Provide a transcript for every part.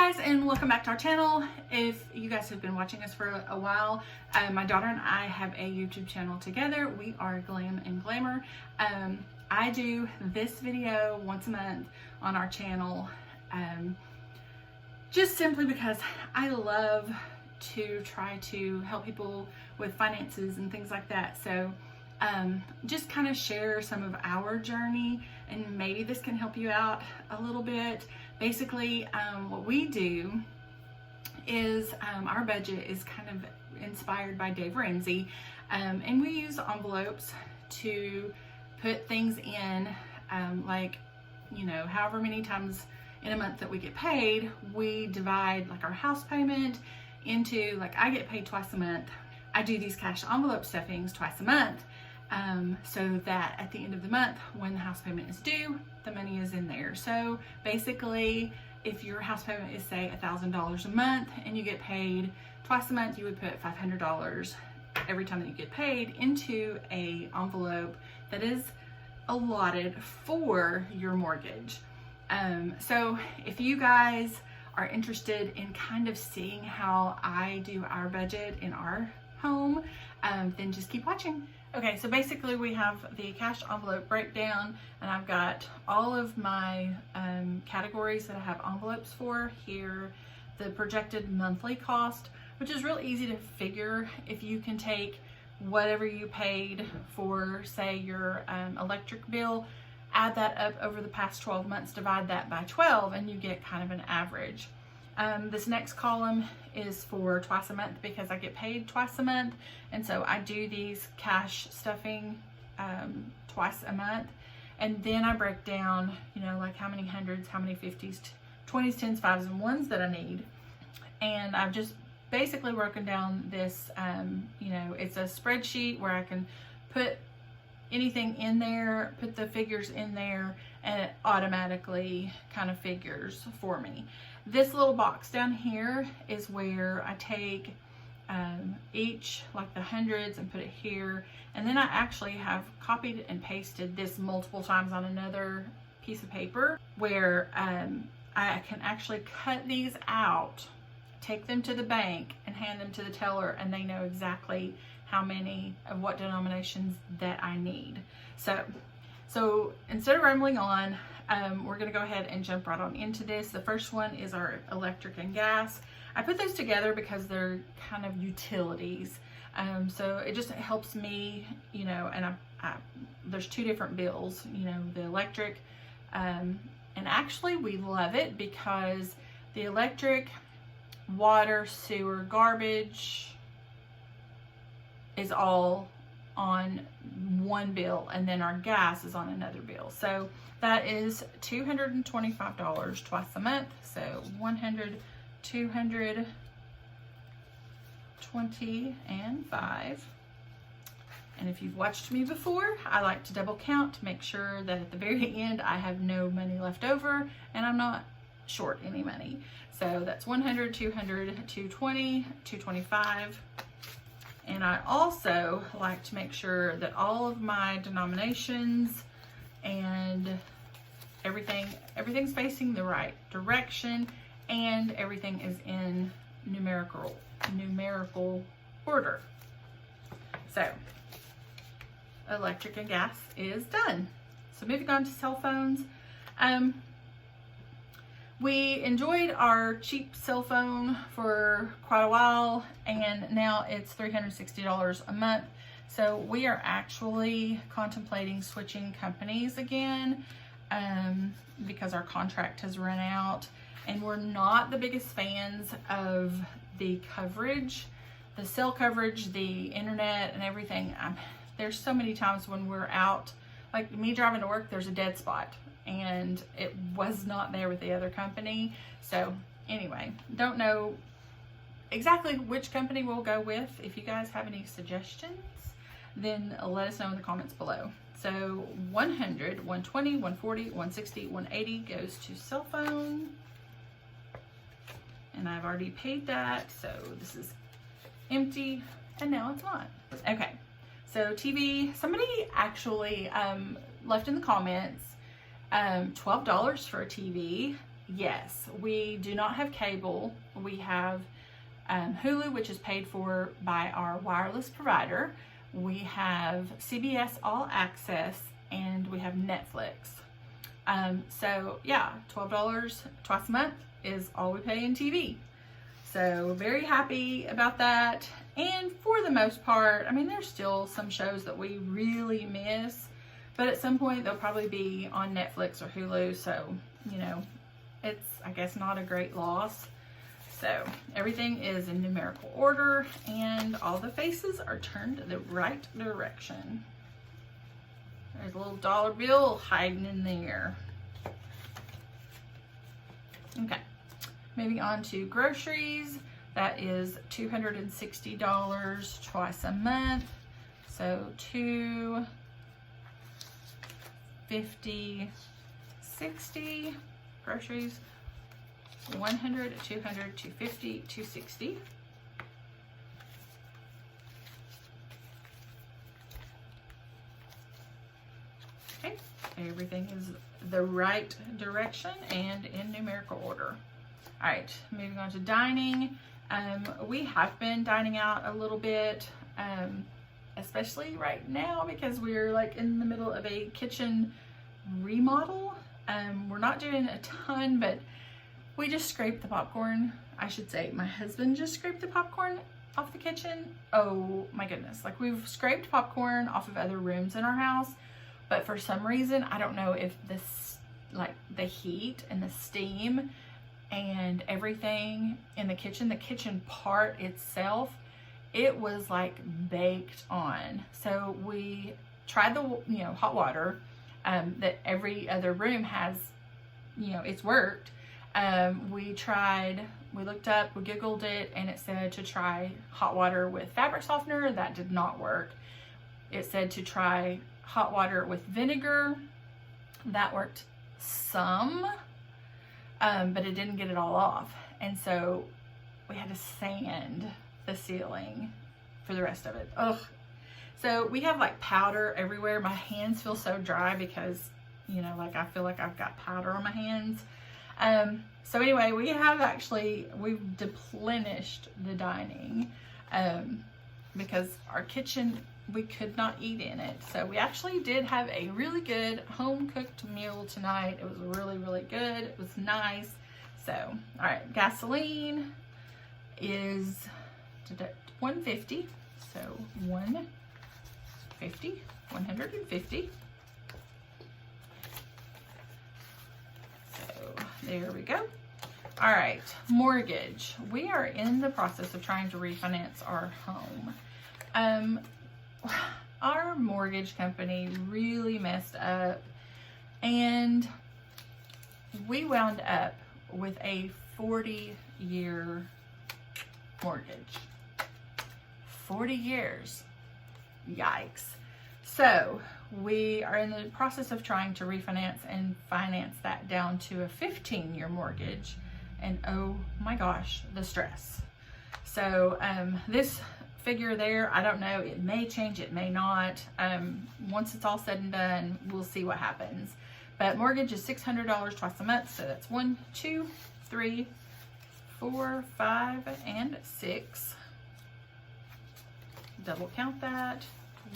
Hey guys, and welcome back to our channel. If you guys have been watching us for a while, my daughter and I have a YouTube channel together. We are Glam and Glamour. I do this video once a month on our channel, just simply because I love to try to help people with finances and things like that. So just kind of share some of our journey, and maybe this can help you out a little bit. Basically, what we do is our budget is kind of inspired by Dave Ramsey, and we use envelopes to put things in, like, you know, however many times in a month that we get paid, we divide like our house payment into, like, I get paid twice a month. I do these cash envelope stuffings twice a month, so that at the end of the month, when the house payment is due, the money is in there. So basically, if your house payment is, say, $1,000 a month and you get paid twice a month, you would put $500 every time that you get paid into a envelope that is allotted for your mortgage. So if you guys are interested in kind of seeing how I do our budget in our home, then just keep watching. Okay, so basically we have the cash envelope breakdown, and I've got all of my categories that I have envelopes for here. The projected monthly cost, which is real easy to figure. If you can take whatever you paid for, say, your electric bill, add that up over the past 12 months, divide that by 12, and you get kind of an average. This next column is for twice a month because I get paid twice a month, and so I do these cash stuffing twice a month. And then I break down, you know, like how many hundreds, how many 50s, 20s, 10s, 5s, and 1s that I need. And I've just basically broken down this, you know, it's a spreadsheet where I can put anything in there, put the figures in there, and it automatically kind of figures for me. This little box down here is where I take each, like the hundreds, and put it here. And then I actually have copied and pasted this multiple times on another piece of paper where I can actually cut these out, take them to the bank, and hand them to the teller, and they know exactly how many of what denominations that I need. So instead of rambling on, we're gonna go ahead and jump right on into this. The first one is our electric and gas. I put those together because they're kind of utilities. So it just helps me, you know, and there's two different bills, you know, the electric, and actually we love it because the electric, water, sewer, garbage is all on one bill, and then our gas is on another bill. So that is $225 twice a month. So 100, 200, 20, and 5. And if you've watched me before, I like to double count to make sure that at the very end I have no money left over and I'm not short any money. So that's 100, 200, 220, 225. And I also like to make sure that all of my denominations and everything's facing the right direction, and everything is in numerical order. So electric and gas is done. So moving on to cell phones. We enjoyed our cheap cell phone for quite a while, and now it's $360 a month. So we are actually contemplating switching companies again, because our contract has run out, and we're not the biggest fans of the coverage, the cell coverage, the internet, and everything. There's so many times when we're out, like me driving to work, there's a dead spot, and it was not there with the other company. So anyway, don't know exactly which company we'll go with. If you guys have any suggestions, then let us know in the comments below. So 100, 120, 140, 160, 180 goes to cell phone, and I've already paid that, so this is empty, and now it's not. Okay, so TV, somebody actually left in the comments $12 for a TV, yes, we do not have cable. We have Hulu, which is paid for by our wireless provider. We have CBS All Access, and we have Netflix. So yeah, $12 twice a month is all we pay in TV. So very happy about that. And for the most part, I mean, there's still some shows that we really miss, but at some point they'll probably be on Netflix or Hulu. So, you know, it's, I guess, not a great loss. So everything is in numerical order and all the faces are turned the right direction. There's a little dollar bill hiding in there. Okay, moving on to groceries. That is $260 twice a month. So $250, $60 groceries. 100, 200, 250, 260. Okay, everything is the right direction and in numerical order. All right, moving on to dining. We have been dining out a little bit, especially right now because we're like in the middle of a kitchen remodel. We're not doing a ton, but we just scraped the popcorn. I should say my husband just scraped the popcorn off the kitchen. Oh my goodness. Like, we've scraped popcorn off of other rooms in our house, but for some reason, I don't know if this, like the heat and the steam and everything in the kitchen part itself, it was like baked on. So we tried the, you know, hot water that every other room has, you know, it's worked. We looked up, we Googled it, and it said to try hot water with fabric softener. That did not work. It said to try hot water with vinegar. That worked some, but it didn't get it all off. And so we had to sand the ceiling for the rest of it. Ugh. So we have like powder everywhere. My hands feel so dry because, you know, like I feel like I've got powder on my hands. So anyway, we've deplenished the dining, because our kitchen, we could not eat in it. So we actually did have a really good home cooked meal tonight. It was really, really good. It was nice. So, all right, gasoline is $150. So $150. There we go. All right, mortgage. We are in the process of trying to refinance our home. Our mortgage company really messed up, and we wound up with a 40-year mortgage. 40 years. Yikes. So we are in the process of trying to refinance and finance that down to a 15-year mortgage. And oh my gosh, the stress. So this figure there, I don't know, it may change, it may not. Once it's all said and done, we'll see what happens. But mortgage is $600 twice a month. So that's 1, 2, 3, 4, 5, and 6. Double count that.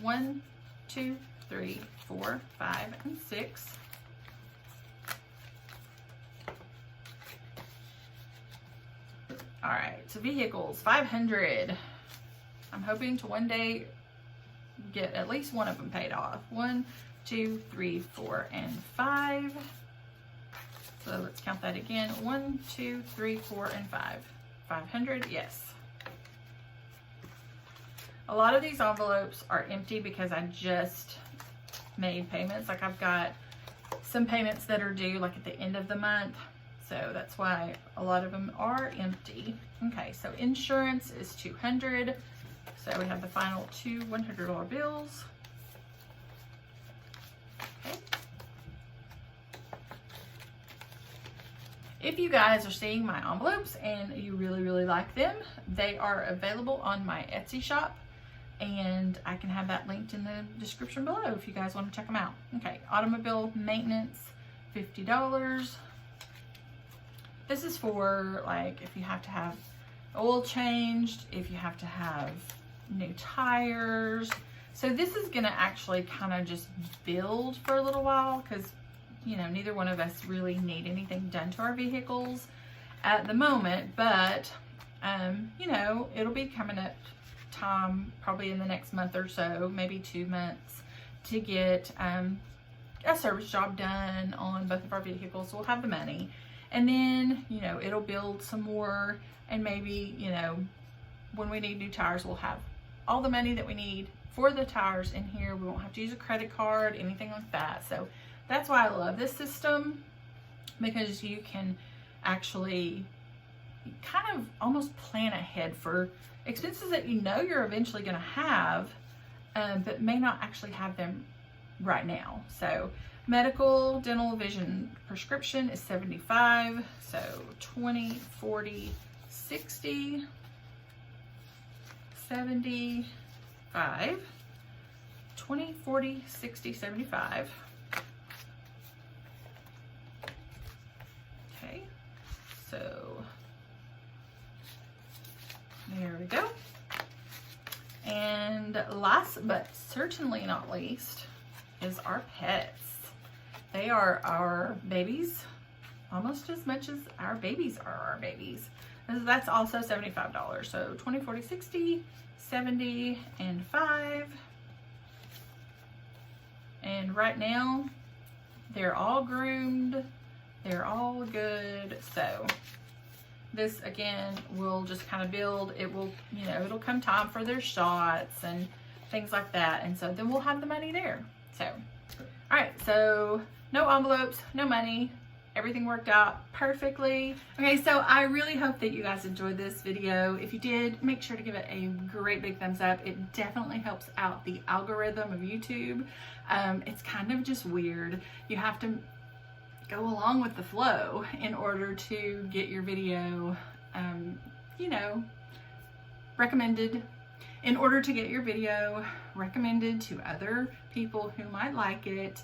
1, 2, 3, 4, 5, and 6. All right, so vehicles, $500. I'm hoping to one day get at least one of them paid off. 1, 2, 3, 4, and 5. So let's count that again. 1, 2, 3, 4, and 5. 500, yes. A lot of these envelopes are empty because I just made payments. Like, I've got some payments that are due like at the end of the month. So that's why a lot of them are empty. Okay, so insurance is $200. So we have the final two $100 bills. Okay. If you guys are seeing my envelopes and you really, really like them, they are available on my Etsy shop. And I can have that linked in the description below if you guys want to check them out. Okay, automobile maintenance, $50. This is for like if you have to have oil changed, if you have to have new tires. So this is gonna actually kind of just build for a little while because, you know, neither one of us really need anything done to our vehicles at the moment, but you know, it'll be coming up time probably in the next month or so, maybe 2 months, to get a service job done on both of our vehicles. We'll have the money, and then, you know, it'll build some more, and maybe, you know, when we need new tires, we'll have all the money that we need for the tires in here. We won't have to use a credit card, anything like that. So that's why I love this system, because you can actually kind of almost plan ahead for expenses that you know you're eventually going to have, but may not actually have them right now. So medical, dental, vision, prescription is $75. So 20, 40, 60, 75, 20, 40, 60, 75. Okay, so there we go. And last but certainly not least is our pets. They are our babies almost as much as our babies are our babies. That's also $75. So 20, 40, 60, 70, and 5. And right now they're all groomed. They're all good. So this again will just kind of build. It will, you know, it'll come time for their shots and things like that. And so then we'll have the money there. So, all right, so no envelopes, no money. Everything worked out perfectly. Okay, so I really hope that you guys enjoyed this video. If you did, make sure to give it a great big thumbs up. It definitely helps out the algorithm of YouTube. It's kind of just weird. You have to go along with the flow in order to get your video, you know, recommended. In order to get your video recommended to other people who might like it,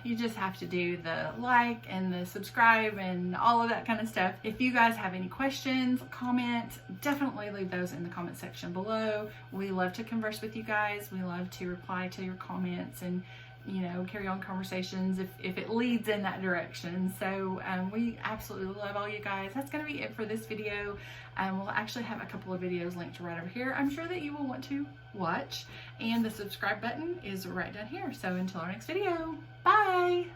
you just have to do the like and the subscribe and all of that kind of stuff. If you guys have any questions, comments, definitely leave those in the comment section below. We love to converse with you guys. We love to reply to your comments and, you know, carry on conversations if it leads in that direction. So we absolutely love all you guys. That's going to be it for this video. We'll actually have a couple of videos linked right over here. I'm sure that you will want to watch, and the subscribe button is right down here. So until our next video, bye.